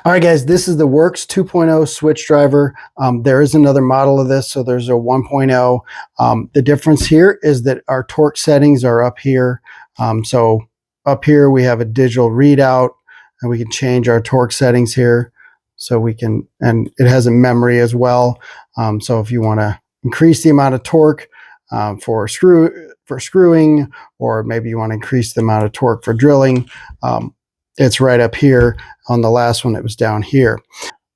All right, guys, this is the Worx 2.0 switch driver. There is another model of this, so there's a 1.0. The difference here is that our torque settings are up here. So up here we have a digital readout, and we can change our torque settings here. So we can, and it has a memory as well. So if you want to increase the amount of torque for screwing, or maybe you want to increase the amount of torque for drilling, it's right up here. On the last one, it was down here.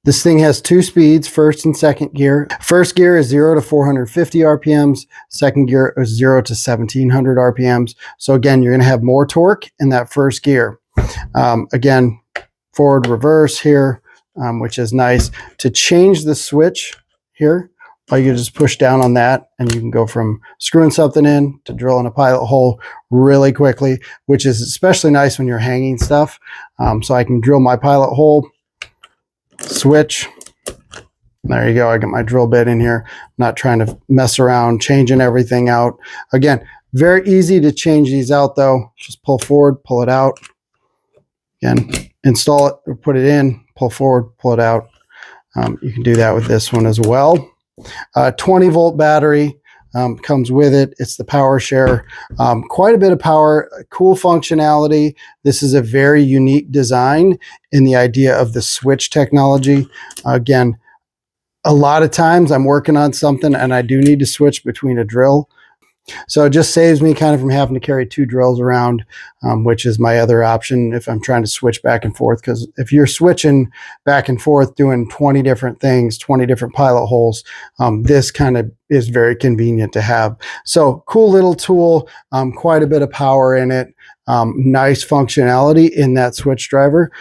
This thing has two speeds, first and second gear. First gear is 0 to 450 RPMs. Second gear is 0 to 1700 RPMs. So again, you're going to have more torque in that first gear. Again, forward, reverse here, which is nice. To change the switch here, all you just push down on that, and you can go from screwing something in to drilling a pilot hole really quickly, which is especially nice when you're hanging stuff. So I can drill my pilot hole, switch. There you go. I got my drill bit in here. I'm not trying to mess around changing everything out. Again, very easy to change these out though. Just pull forward, pull it out. Again, install it or put it in, pull forward, pull it out. You can do that with this one as well. 20-volt battery comes with it. It's the power share. Quite a bit of power, cool functionality. This is a very unique design in the idea of the switch technology. Again, a lot of times I'm working on something and I do need to switch between a drill. So it just saves me kind of from having to carry two drills around, which is my other option if I'm trying to switch back and forth. Because if you're switching back and forth doing 20 different things, 20 different pilot holes, this kind of is very convenient to have. So cool little tool, quite a bit of power in it, nice functionality in that switch driver.